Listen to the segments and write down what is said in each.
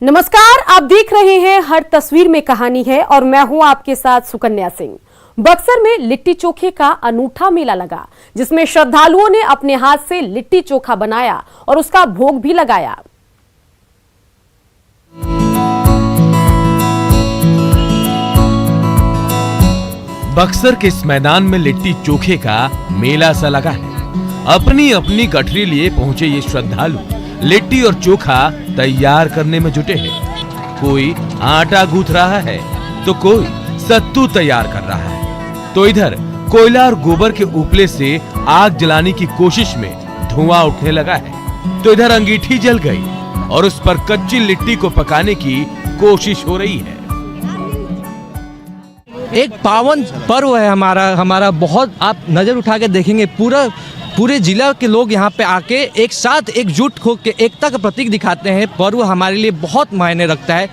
नमस्कार, आप देख रहे हैं हर तस्वीर में कहानी है और मैं हूं आपके साथ सुकन्या सिंह। बक्सर में लिट्टी चोखे का अनूठा मेला लगा, जिसमें श्रद्धालुओं ने अपने हाथ से लिट्टी चोखा बनाया और उसका भोग भी लगाया। बक्सर के इस मैदान में लिट्टी चोखे का मेला सा लगा है। अपनी अपनी गठरी लिए पहुंचे ये श्रद्धालु लिट्टी और चोखा तैयार करने में जुटे हैं। कोई आटा गूंथ रहा है तो कोई सत्तू तैयार कर रहा है, तो इधर कोयला और गोबर के उपले से आग जलाने की कोशिश में धुआं उठने लगा है, तो इधर अंगीठी जल गई और उस पर कच्ची लिट्टी को पकाने की कोशिश हो रही है। एक पावन पर्व है हमारा बहुत। आप नजर उठा के देखेंगे पूरे जिला के लोग यहाँ पे आके एक साथ एकजुट होकर एकता का प्रतीक दिखाते हैं। पर्व हमारे लिए बहुत मायने रखता है।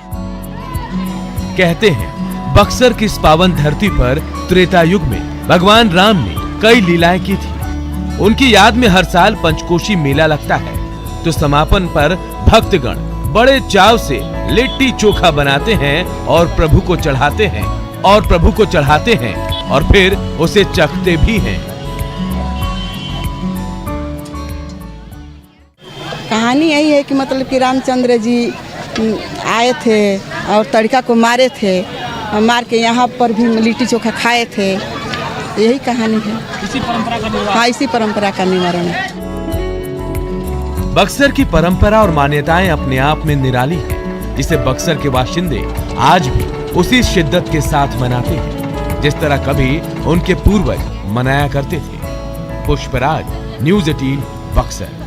कहते हैं बक्सर की इस पावन धरती पर त्रेता युग में भगवान राम ने कई लीलाएं की थी। उनकी याद में हर साल पंचकोशी मेला लगता है, तो समापन पर भक्तगण बड़े चाव से लिट्टी चोखा बनाते हैं और प्रभु को चढ़ाते हैं और फिर उसे चखते भी हैं। कहानी यही है कि मतलब कि रामचंद्र जी आए थे और तड़का को मारे थे और मार के यहाँ पर भी लिट्टी चोखा खाए थे। यही कहानी है। इसी परंपरा का निवारण। हाँ, इसी परंपरा का निवारण है। बक्सर की परंपरा और मान्यताएं अपने आप में निराली है, जिसे बक्सर के बाशिंदे आज भी उसी शिद्दत के साथ मनाते हैं जिस तरह कभी उनके पूर्वज मनाया करते थे। पुष्पराज, न्यूज़ 18, बक्सर।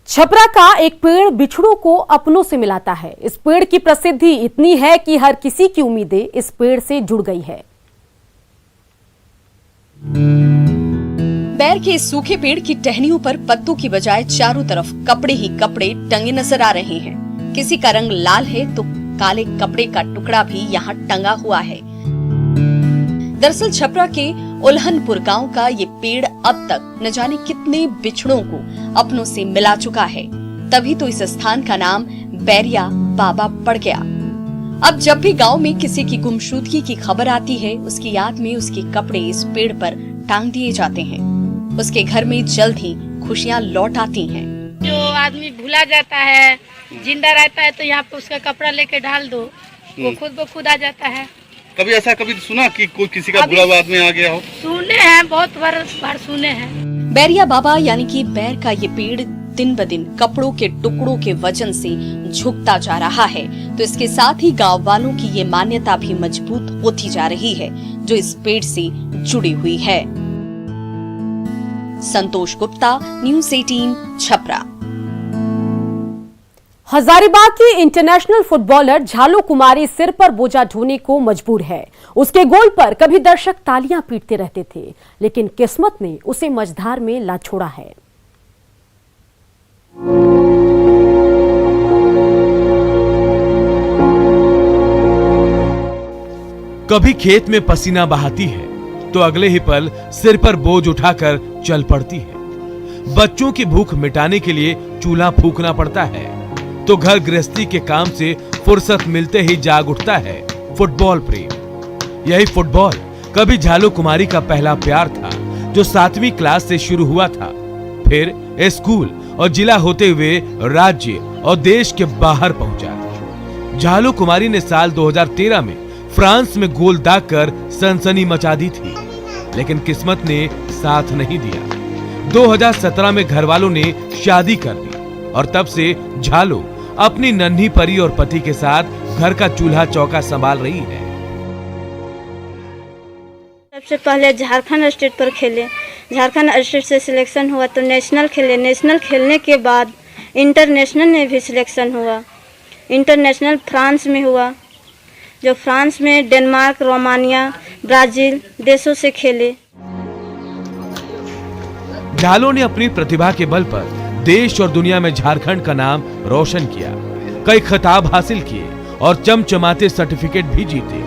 छपरा का एक पेड़ बिछड़ों को अपनों से मिलाता है। इस पेड़ की प्रसिद्धि इतनी है कि हर किसी की उम्मीदें इस पेड़ से जुड़ गई है। बैर के इस सूखे पेड़ की टहनियों पर पत्तों की बजाय चारों तरफ कपड़े ही कपड़े टंगे नजर आ रहे हैं। किसी का रंग लाल है तो काले कपड़े का टुकड़ा भी यहाँ टंगा हुआ है। दरअसल छपरा के उल्हनपुर गांव का ये पेड़ अब तक न जाने कितने बिछड़ों को अपनों से मिला चुका है। तभी तो इस स्थान का नाम बैरिया बाबा पड़ गया। अब जब भी गांव में किसी की गुमशुदगी की खबर आती है, उसकी याद में उसके कपड़े इस पेड़ पर टांग दिए जाते हैं। उसके घर में जल्द ही खुशियाँ लौट आती हैं। जो आदमी भूला जाता है, जिंदा रहता है, तो यहाँ पे उसका कपड़ा लेके डाल दो, वो खुद ब खुद आ जाता है। कभी ऐसा सुना कि कोई किसी का बुरा हुआ आदमी आ गया हो? सुने हैं, बहुत बार सुने हैं। बैरिया बाबा यानी कि बैर का ये पेड़ दिन ब दिन कपड़ों के टुकड़ों के वजन से झुकता जा रहा है, तो इसके साथ ही गांव वालों की ये मान्यता भी मजबूत होती जा रही है जो इस पेड़ से जुड़ी हुई है। संतोष गुप्ता, न्यूज़ 18, छपरा। हजारीबाग की इंटरनेशनल फुटबॉलर झालू कुमारी सिर पर बोझा ढोने को मजबूर है। उसके गोल पर कभी दर्शक तालियां पीटते रहते थे, लेकिन किस्मत ने उसे मझधार में ला छोड़ा है। कभी खेत में पसीना बहाती है तो अगले ही पल सिर पर बोझ उठाकर चल पड़ती है। बच्चों की भूख मिटाने के लिए चूल्हा फूंकना पड़ता है, तो घर गृहस्थी के काम से फुर्सत मिलते ही जाग उठता है फुटबॉल प्रेम। यही फुटबॉल कभी झालू कुमारी का पहला प्यार था, जो 7वीं क्लास से शुरू हुआ था, फिर स्कूल और जिला होते हुए राज्य और देश के बाहर पहुंचा। झालू कुमारी ने साल 2013 में फ्रांस में गोल दागकर सनसनी मचा दी थी, लेकिन किस्मत ने साथ नहीं दिया। 2017 में घर वालों ने शादी कर दी और तब से झालू अपनी नन्ही परी और पति के साथ घर का चूल्हा चौका संभाल रही है। सबसे पहले झारखंड स्टेट पर खेले, झारखंड स्टेट से सिलेक्शन हुआ तो नेशनल खेले, नेशनल खेलने के बाद इंटरनेशनल में भी सिलेक्शन हुआ। इंटरनेशनल फ्रांस में हुआ, जो फ्रांस में डेनमार्क, रोमानिया, ब्राजील देशों से खेले। झालू ने अपनी प्रतिभा के बल पर देश और दुनिया में झारखंड का नाम रोशन किया, कई खिताब हासिल किए और चमचमाते सर्टिफिकेट भी जीते,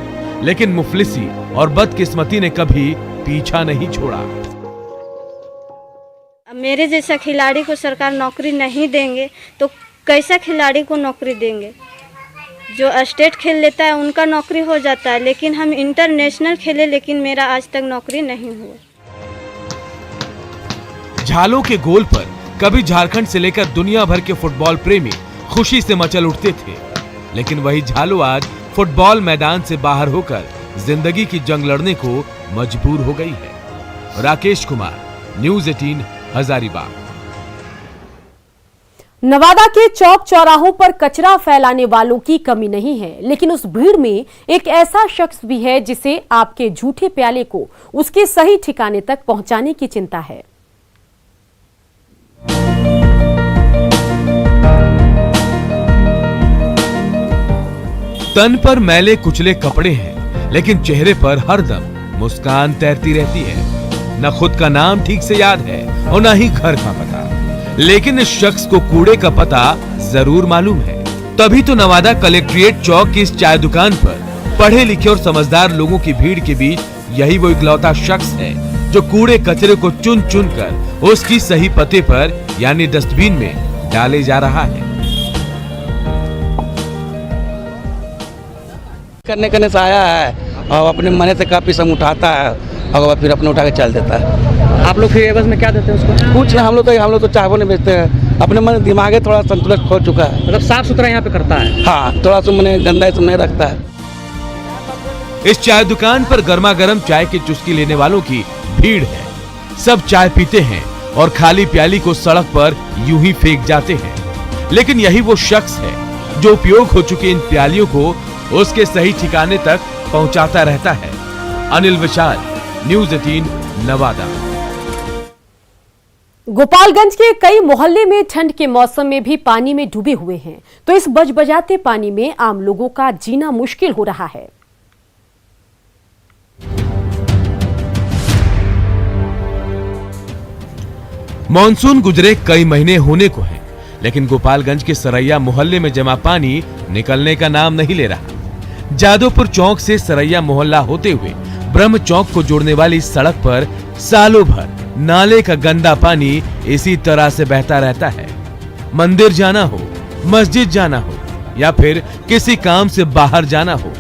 लेकिन मुफलिसी और बदकिस्मती ने कभी पीछा नहीं छोड़ा। मेरे जैसा खिलाड़ी को सरकार नौकरी नहीं देंगे तो कैसा खिलाड़ी को नौकरी देंगे? जो स्टेट खेल लेता है उनका नौकरी हो जाता है, लेकिन हम इंटरनेशनल खेले, लेकिन मेरा आज तक नौकरी नहीं हुआ। झालों के गोल पर कभी झारखंड से लेकर दुनिया भर के फुटबॉल प्रेमी खुशी से मचल उठते थे, लेकिन वही झालो आज फुटबॉल मैदान से बाहर होकर जिंदगी की जंग लड़ने को मजबूर हो गई है। राकेश कुमार, न्यूज़ 18, हजारीबाग। नवादा के चौक चौराहों पर कचरा फैलाने वालों की कमी नहीं है, लेकिन उस भीड़ में एक ऐसा शख्स भी है जिसे आपके झूठे प्याले को उसके सही ठिकाने तक पहुंचाने की चिंता है। तन पर मैले कुचले कपड़े हैं, लेकिन चेहरे पर हरदम मुस्कान तैरती रहती है। न खुद का नाम ठीक से याद है और न ही घर का पता, लेकिन इस शख्स को कूड़े का पता जरूर मालूम है। तभी तो नवादा कलेक्ट्रेट चौक की इस चाय दुकान पर पढ़े लिखे और समझदार लोगों की भीड़ के बीच यही वो इकलौता शख्स है जो कूड़े कचरे को चुन चुन कर उसकी सही पते पर यानी डस्टबिन में डाले जा रहा है। करने से आया है और अपने मने से काफी सम उठाता है और फिर अपने उठा के चल देता है। आप लोग फिर एवज में क्या देते हैं उसको? कुछ नहीं, हम लोग तो चावल नहीं बेचते हैं। अपने मन दिमागे थोड़ा संतुलन खो चुका है। मतलब साफ सुथरा यहाँ पे करता है? हाँ, थोड़ा सा मैंने गंदा नहीं रखता है। इस चाय दुकान पर गर्मा गर्म चाय की चुस्की लेने वालों की भीड़ है। सब चाय पीते हैं और खाली प्याली को सड़क पर यूं ही फेंक जाते हैं, लेकिन यही वो शख्स है जो उपयोग हो चुकी इन प्यालियों को उसके सही ठिकाने तक पहुंचाता रहता है। अनिल विशाल, न्यूज़ 18, नवादा। गोपालगंज के कई मोहल्ले में ठंड के मौसम में भी पानी में डूबे हुए हैं, तो इस बजबजाते पानी में आम लोगों का जीना मुश्किल हो रहा है। मॉनसून गुजरे कई महीने होने को हैं, लेकिन गोपालगंज के सरैया मोहल्ले में जमा पानी निकलने का नाम नहीं ले रहा। जादवपुर चौक से सरैया मोहल्ला होते हुए ब्रह्म चौक को जोड़ने वाली सड़क पर सालों भर नाले का गंदा पानी इसी तरह से बहता रहता है। मंदिर जाना हो, मस्जिद जाना हो या फिर किसी काम से बाहर जाना हो,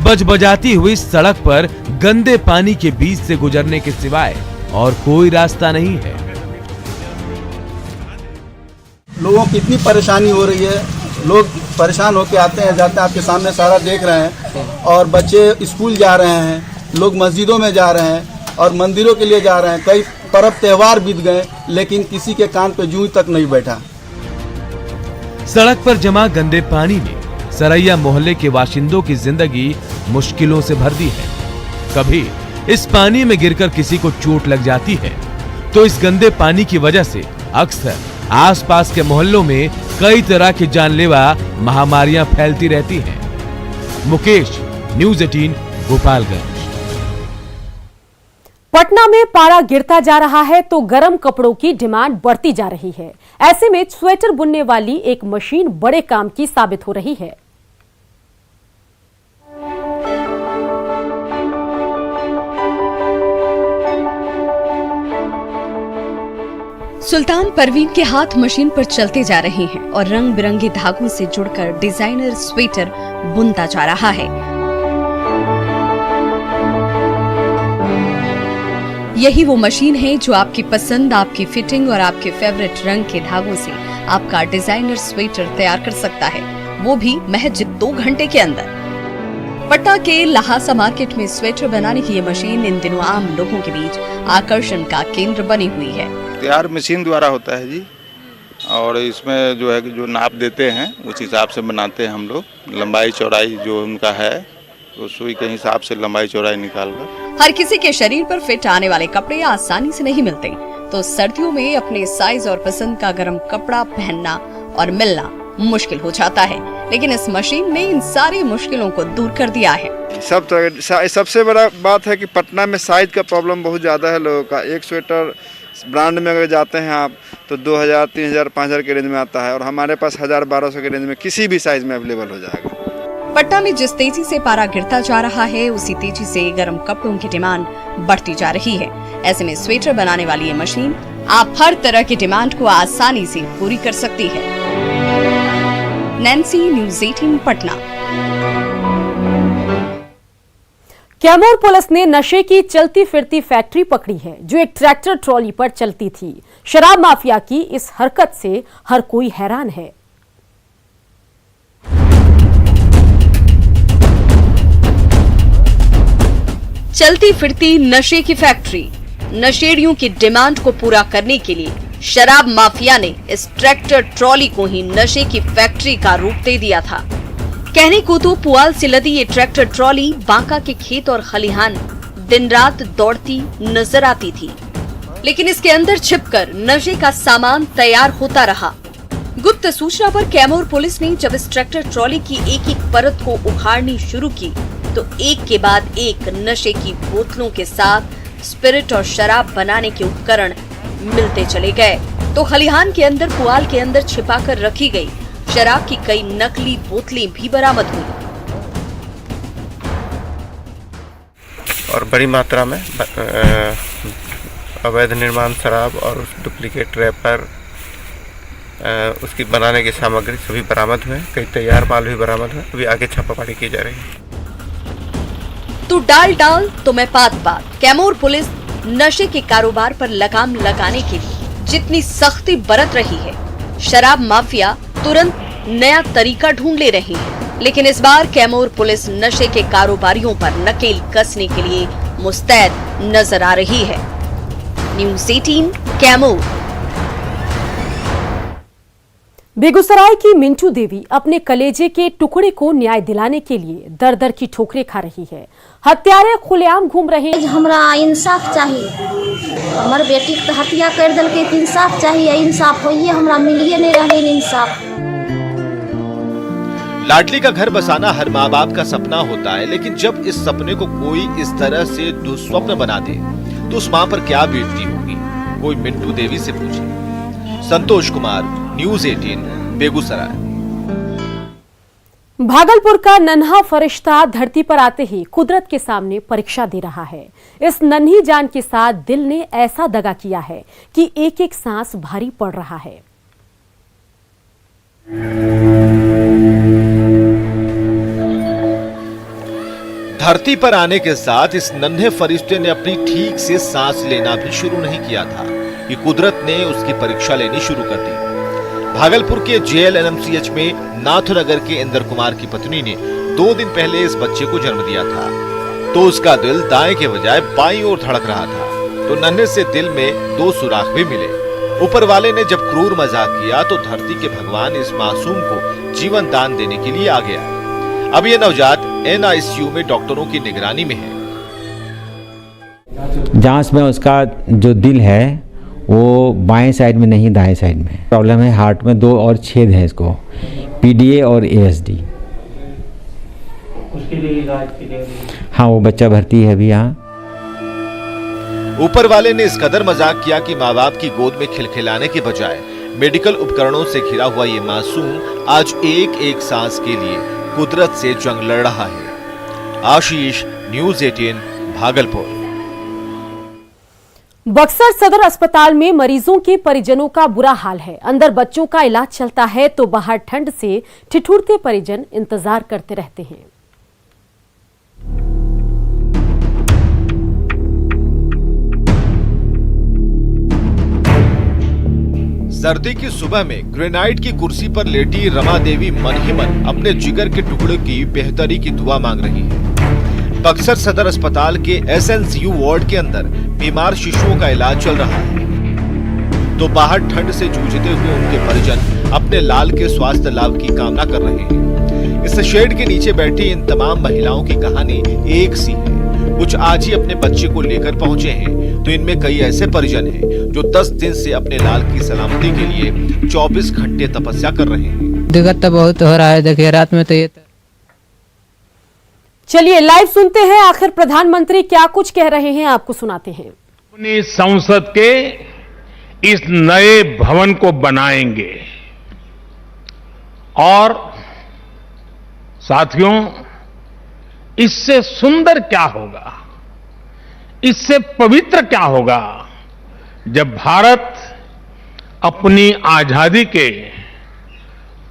बजबजाती हुई सड़क पर गंदे पानी के बीच से गुजरने के सिवाय और कोई रास्ता नहीं है। लोगों की इतनी परेशानी हो रही है, लोग परेशान होकर आते हैं जाते हैं, आपके सामने सारा देख रहे हैं। और बच्चे स्कूल जा रहे हैं, लोग मस्जिदों में जा रहे हैं और मंदिरों के लिए जा रहे हैं। कई पर्व त्योहार बीत गए, लेकिन किसी के कान पे जूं तक नहीं बैठा। सड़क पर जमा गंदे पानी ने सरैया मोहल्ले के बाशिंदों की जिंदगी मुश्किलों से भर दी है। कभी इस पानी में गिरकर किसी को चोट लग जाती है, तो इस गंदे पानी की वजह से अक्सर आसपास के मोहल्लों में कई तरह की जानलेवा महामारियां फैलती रहती हैं। मुकेश, न्यूज़ 18, गोपालगंज। पटना में पारा गिरता जा रहा है तो गर्म कपड़ों की डिमांड बढ़ती जा रही है। ऐसे में स्वेटर बुनने वाली एक मशीन बड़े काम की साबित हो रही है। सुल्तान परवीन के हाथ मशीन पर चलते जा रहे हैं और रंग बिरंगे धागों से जुड़कर डिजाइनर स्वेटर बुनता जा रहा है। यही वो मशीन है जो आपकी पसंद, आपकी फिटिंग और आपके फेवरेट रंग के धागों से आपका डिजाइनर स्वेटर तैयार कर सकता है, वो भी महज 2 घंटे के अंदर। पटना के लहासा मार्केट में स्वेटर बनाने की ये मशीन इन दिनों आम लोगों के बीच आकर्षण का केंद्र बनी हुई है। तैयार मशीन द्वारा होता है जी, और इसमें जो है कि जो नाप देते हैं उस हिसाब से बनाते हैं हम लोग। लंबाई चौड़ाई जो उनका है तो सुई के हिसाब से लंबाई चौड़ाई निकालकर। हर किसी के शरीर पर फिट आने वाले कपड़े आसानी से नहीं मिलते, तो सर्दियों में अपने साइज और पसंद का गर्म कपड़ा पहनना और मिलना मुश्किल हो जाता है, लेकिन इस मशीन ने इन सारी मुश्किलों को दूर कर दिया है। सबसे बड़ा बात है कि पटना में साइज का प्रॉब्लम बहुत ज्यादा है लोगों का। एक स्वेटर ब्रांड में अगर जाते हैं आप तो 2000, 3000, 5000 के रेंज में आता है, और हमारे पास 1000, 1200 के रेंज में किसी भी साइज में अवेलेबल हो जाएगा। पटना में जिस तेजी से पारा गिरता जा रहा है, उसी तेजी से गर्म कपड़ों की डिमांड बढ़ती जा रही है। ऐसे में स्वेटर बनाने वाली ये मशीन आप हर तरह की डिमांड को आसानी से पूरी कर सकती है। Nancy, news 18 Patna. Kaimur police ने नशे की चलती फिरती फैक्ट्री पकड़ी है जो एक ट्रैक्टर ट्रॉली पर चलती थी। शराब माफिया की इस हरकत से हर कोई हैरान है। चलती फिरती नशे की फैक्ट्री। नशेड़ियों की डिमांड को पूरा करने के लिए शराब माफिया ने इस ट्रैक्टर ट्रॉली को ही नशे की फैक्ट्री का रूप दे दिया था। कहने को तो पुआल से लदी ये ट्रैक्टर ट्रॉली बांका के खेत और खलिहान दिन रात दौड़ती नजर आती थी, लेकिन इसके अंदर छिपकर नशे का सामान तैयार होता रहा। गुप्त सूचना पर कैमूर पुलिस ने जब इस ट्रैक्टर ट्रॉली की एक एक परत को उखाड़नी शुरू की तो एक के बाद एक नशे की बोतलों के साथ स्पिरिट और शराब बनाने के उपकरण मिलते चले गए। तो खलिहान के अंदर पुआल के अंदर छिपाकर रखी गई शराब की कई नकली बोतलें भी बरामद हुई और बड़ी मात्रा में अवैध निर्माण शराब और डुप्लीकेट रैपर, उसकी बनाने की सामग्री सभी बरामद हुए। कई तैयार माल भी बरामद हुए। अभी आगे छापामारी की जा रही है। तू डाल डाल तो मैं पात पात। कैमूर पुलिस नशे के कारोबार पर लगाम लगाने के लिए जितनी सख्ती बरत रही है, शराब माफिया तुरंत नया तरीका ढूंढ ले रही है। लेकिन इस बार कैमूर पुलिस नशे के कारोबारियों पर नकेल कसने के लिए मुस्तैद नजर आ रही है। न्यूज 18 कैमूर। बेगूसराय की मिंटू देवी अपने कलेजे के टुकड़े को न्याय दिलाने के लिए दर दर की ठोकरें खा रही है। हत्यारे खुलेआम घूम रहे हैं। हमरा इंसाफ चाहिए, हमारे बेटी के हत्या कर दिल के इंसाफ चाहिए। इंसाफ होइए, हमरा मिलिए नहीं रहे इंसाफ। लाडली का घर बसाना हर माँ बाप का सपना होता है, लेकिन जब इस सपने को कोई इस तरह से दुस्वप्न बना दे तो उस माँ पर क्या बीतती होगी, कोई मिंटू देवी से पूछे। संतोष कुमार, न्यूज 18 बेगूसराय। भागलपुर का नन्हा फरिश्ता धरती पर आते ही कुदरत के सामने परीक्षा दे रहा है। इस नन्ही जान के साथ दिल ने ऐसा दगा किया है कि एक एक सांस भारी पड़ रहा है। धरती पर आने के साथ इस नन्हे फरिश्ते ने अपनी ठीक से सांस लेना भी शुरू नहीं किया था कि कुदरत ने उसकी परीक्षा लेनी शुरू कर दी। भागलपुर के JLNMCH में नाथनगर के इंदर कुमार की पत्नी ने 2 दिन पहले इस बच्चे को जन्म दिया था, तो उसका दिल दाएं के बजाय बाईं ओर धड़क रहा था। तो नन्हे से दिल में 2 सुराख भी मिले। ऊपर वाले ने जब क्रूर मजाक किया तो धरती के भगवान इस मासूम को जीवन दान देने के लिए आ गया। अब ये नवजात NICU में डॉक्टरों की निगरानी में है। जांच में उसका जो दिल है वो बाएं साइड में नहीं, दाएं साइड में प्रॉब्लम है। हार्ट में 2 और छेद है इसको, PDA और ASD। उसके लिए इलाज के लिए हाँ, वो बच्चा भर्ती है अभी यहाँ। ऊपर वाले ने इस कदर मजाक किया कि माँ बाप की गोद में खिलखिलाने के बजाय मेडिकल उपकरणों से घिरा हुआ ये मासूम आज एक एक सांस के लिए कुदरत से जंग लड़ रहा है। आशीष, न्यूज 18 भागलपुर। बक्सर सदर अस्पताल में मरीजों के परिजनों का बुरा हाल है। अंदर बच्चों का इलाज चलता है तो बाहर ठंड से ठिठुरते परिजन इंतजार करते रहते हैं। सर्दी की सुबह में ग्रेनाइट की कुर्सी पर लेटी रमा देवी मन ही मन अपने जिगर के टुकड़े की बेहतरी की दुआ मांग रही है। बक्सर सदर अस्पताल के SNCU वार्ड के अंदर बीमार शिशुओं का इलाज चल रहा है, तो बाहर ठंड से जूझते हुए उनके परिजन अपने लाल के स्वास्थ्य लाभ की कामना कर रहे हैं। इस शेड के नीचे बैठी इन तमाम महिलाओं की कहानी एक सी है। कुछ आज ही अपने बच्चे को लेकर पहुंचे हैं, तो इनमें कई ऐसे परिजन हैं जो 10 दिन से अपने लाल की सलामती के लिए 24 घंटे तपस्या कर रहे हैं। दिक्कत तो बहुत हो रहा है, देखिए रात में तो ये। चलिए लाइव सुनते हैं आखिर प्रधानमंत्री क्या कुछ कह रहे हैं, आपको सुनाते हैं। अपनी संसद के इस नए भवन को बनाएंगे और साथियों, इससे सुंदर क्या होगा, इससे पवित्र क्या होगा जब भारत अपनी आजादी के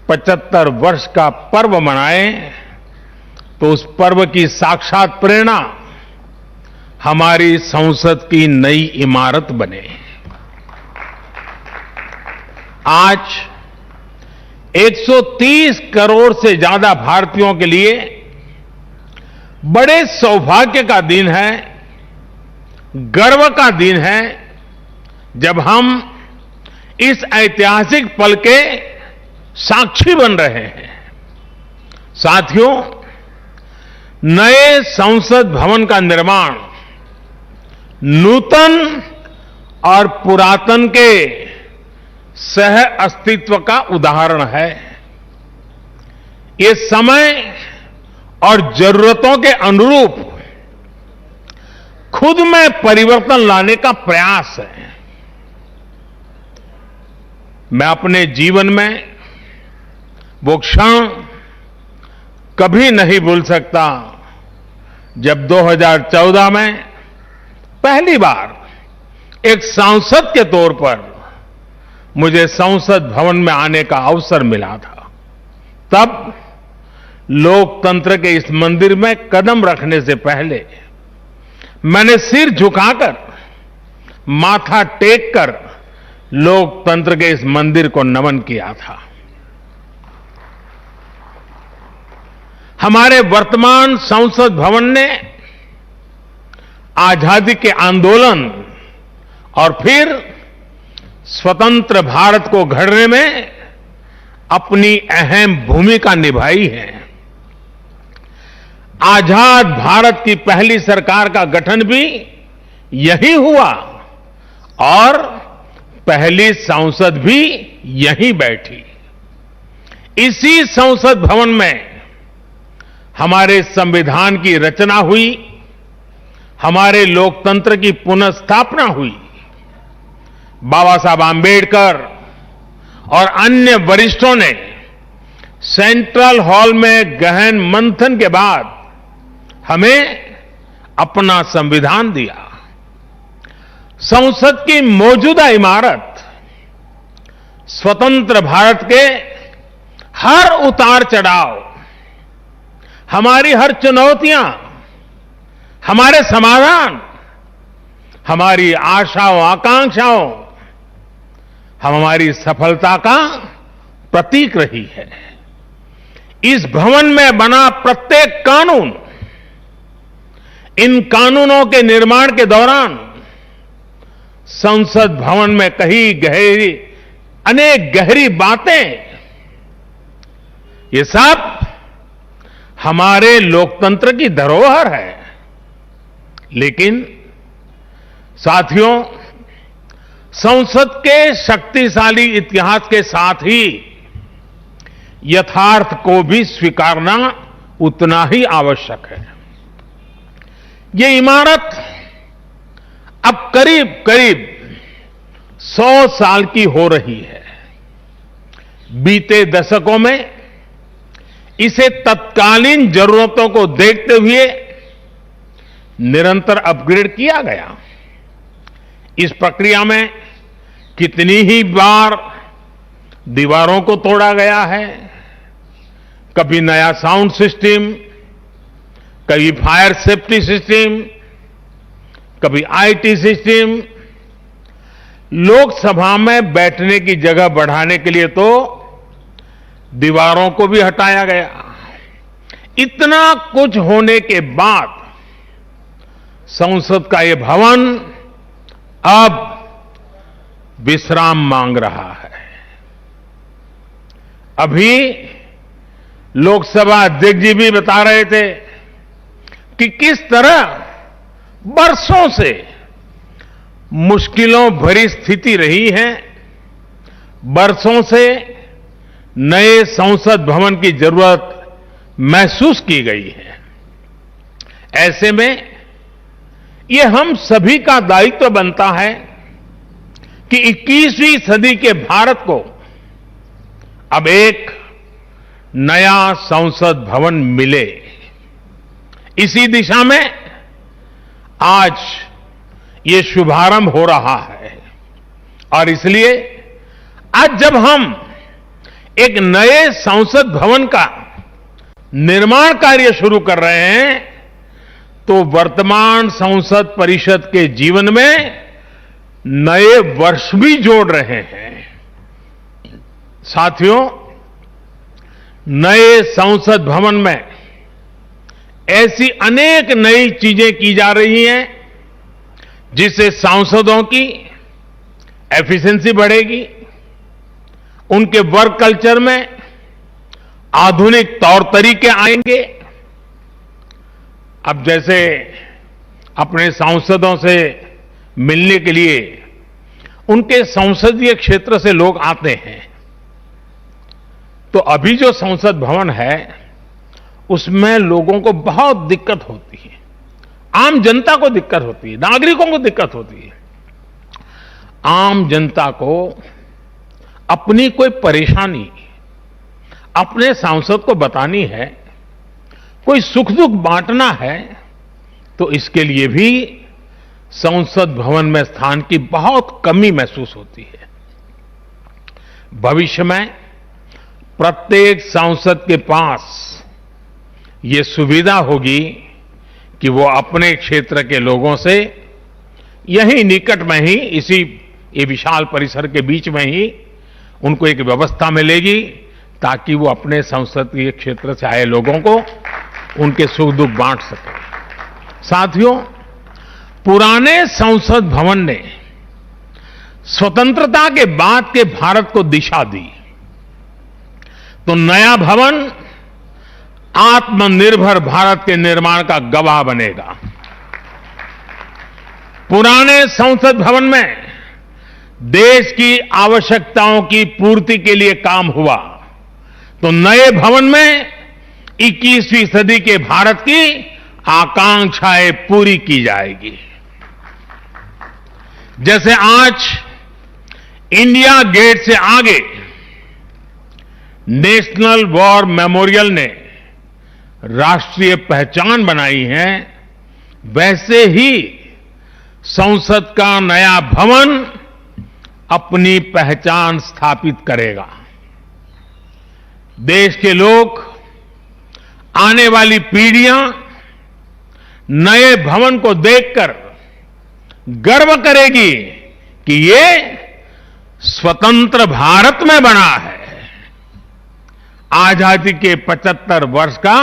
75 वर्ष का पर्व मनाएं तो उस पर्व की साक्षात प्रेरणा हमारी संसद की नई इमारत बने। आज 130 करोड़ से ज्यादा भारतीयों के लिए बड़े सौभाग्य का दिन है, गर्व का दिन है, जब हम इस ऐतिहासिक पल के साक्षी बन रहे हैं। साथियों, नए संसद भवन का निर्माण नूतन और पुरातन के सह अस्तित्व का उदाहरण है। ये समय और जरूरतों के अनुरूप खुद में परिवर्तन लाने का प्रयास है। मैं अपने जीवन में वो क्षण कभी नहीं भूल सकता जब 2014 में पहली बार एक सांसद के तौर पर मुझे संसद भवन में आने का अवसर मिला था। तब लोकतंत्र के इस मंदिर में कदम रखने से पहले मैंने सिर झुकाकर, माथा टेककर लोकतंत्र के इस मंदिर को नमन किया था। हमारे वर्तमान संसद भवन ने आजादी के आंदोलन और फिर स्वतंत्र भारत को गढ़ने में अपनी अहम भूमिका निभाई है। आजाद भारत की पहली सरकार का गठन भी यही हुआ और पहली संसद भी यहीं बैठी। इसी संसद भवन में हमारे संविधान की रचना हुई, हमारे लोकतंत्र की पुनर्स्थापना हुई। बाबा साहब आंबेडकर और अन्य वरिष्ठों ने सेंट्रल हॉल में गहन मंथन के बाद हमें अपना संविधान दिया। संसद की मौजूदा इमारत स्वतंत्र भारत के हर उतार चढ़ाव, हमारी हर चुनौतियां, हमारे समाधान, हमारी आशाओं आकांक्षाओं, हमारी सफलता का प्रतीक रही है। इस भवन में बना प्रत्येक कानून, इन कानूनों के निर्माण के दौरान संसद भवन में कही अनेक गहरी बातें, ये सब हमारे लोकतंत्र की धरोहर है। लेकिन साथियों, संसद के शक्तिशाली इतिहास के साथ ही यथार्थ को भी स्वीकारना उतना ही आवश्यक है। ये इमारत अब करीब करीब 100 साल की हो रही है। बीते दशकों में इसे तत्कालीन जरूरतों को देखते हुए निरंतर अपग्रेड किया गया। इस प्रक्रिया में कितनी ही बार दीवारों को तोड़ा गया है, कभी नया साउंड सिस्टम, कभी फायर सेफ्टी सिस्टम, कभी आईटी सिस्टम। लोकसभा में बैठने की जगह बढ़ाने के लिए तो दीवारों को भी हटाया गया। इतना कुछ होने के बाद संसद का ये भवन अब विश्राम मांग रहा है। अभी लोकसभा अध्यक्ष जी भी बता रहे थे कि किस तरह बरसों से मुश्किलों भरी स्थिति रही है। बरसों से नए संसद भवन की जरूरत महसूस की गई है। ऐसे में ये हम सभी का दायित्व बनता है कि 21वीं सदी के भारत को अब एक नया संसद भवन मिले। इसी दिशा में आज ये शुभारंभ हो रहा है और इसलिए आज जब हम एक नए संसद भवन का निर्माण कार्य शुरू कर रहे हैं, तो वर्तमान संसद परिषद के जीवन में नए वर्ष भी जोड़ रहे हैं। साथियों, नए संसद भवन में ऐसी अनेक नई चीजें की जा रही हैं जिससे सांसदों की एफिशिएंसी बढ़ेगी, उनके वर्क कल्चर में आधुनिक तौर तरीके आएंगे। अब जैसे अपने सांसदों से मिलने के लिए उनके संसदीय क्षेत्र से लोग आते हैं, तो अभी जो संसद भवन है उसमें लोगों को बहुत दिक्कत होती है, आम जनता को दिक्कत होती है, नागरिकों को दिक्कत होती है। आम जनता को अपनी कोई परेशानी अपने सांसद को बतानी है, कोई सुख दुख बांटना है, तो इसके लिए भी संसद भवन में स्थान की बहुत कमी महसूस होती है। भविष्य में प्रत्येक सांसद के पास ये सुविधा होगी कि वो अपने क्षेत्र के लोगों से यहीं निकट में ही, इसी ये विशाल परिसर के बीच में ही उनको एक व्यवस्था मिलेगी ताकि वो अपने संसदीय क्षेत्र से आए लोगों को उनके सुख दुख बांट सके। साथियों, पुराने संसद भवन ने स्वतंत्रता के बाद के भारत को दिशा दी, तो नया भवन आत्मनिर्भर भारत के निर्माण का गवाह बनेगा। पुराने संसद भवन में देश की आवश्यकताओं की पूर्ति के लिए काम हुआ, तो नए भवन में 21वीं सदी के भारत की आकांक्षाएं पूरी की जाएगी। जैसे आज इंडिया गेट से आगे नेशनल वॉर मेमोरियल ने राष्ट्रीय पहचान बनाई है, वैसे ही संसद का नया भवन अपनी पहचान स्थापित करेगा। देश के लोग, आने वाली पीढ़ियां नए भवन को देखकर गर्व करेगी कि ये स्वतंत्र भारत में बना है। आजादी के 75 वर्ष का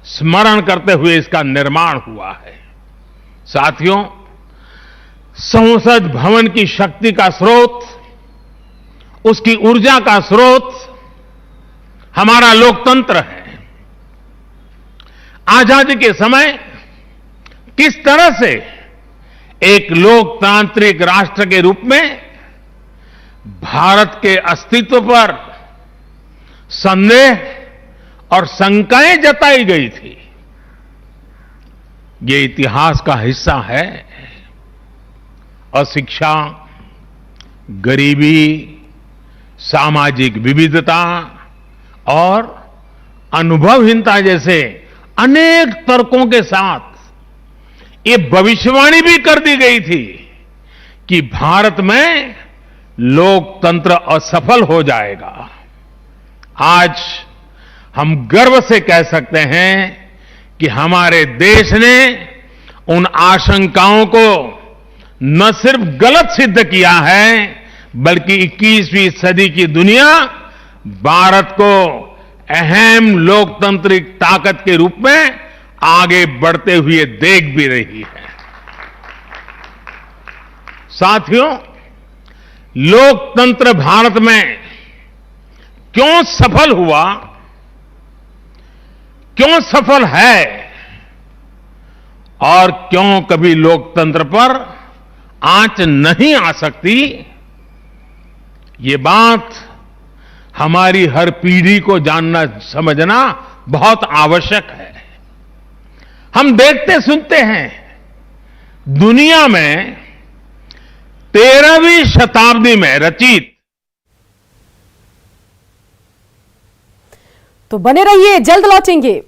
स्मरण करते हुए इसका निर्माण हुआ है। साथियों, संसद भवन की शक्ति का स्रोत, उसकी ऊर्जा का स्रोत हमारा लोकतंत्र है। आजादी के समय किस तरह से एक लोकतांत्रिक राष्ट्र के रूप में भारत के अस्तित्व पर संदेह और शंकाएं जताई गई थी, ये इतिहास का हिस्सा है। अशिक्षा, गरीबी, सामाजिक विविधता और अनुभवहीनता जैसे अनेक तर्कों के साथ ये भविष्यवाणी भी कर दी गई थी कि भारत में लोकतंत्र असफल हो जाएगा। आज हम गर्व से कह सकते हैं कि हमारे देश ने उन आशंकाओं को न सिर्फ गलत सिद्ध किया है, बल्कि 21वीं सदी की दुनिया भारत को अहम लोकतांत्रिक ताकत के रूप में आगे बढ़ते हुए देख भी रही है। साथियों, लोकतंत्र भारत में क्यों सफल हुआ, क्यों सफल है और क्यों कभी लोकतंत्र पर आंच नहीं आ सकती, ये बात हमारी हर पीढ़ी को जानना समझना बहुत आवश्यक है। हम देखते सुनते हैं दुनिया में 13वीं शताब्दी में रचित। तो बने रहिए, जल्द लौटेंगे।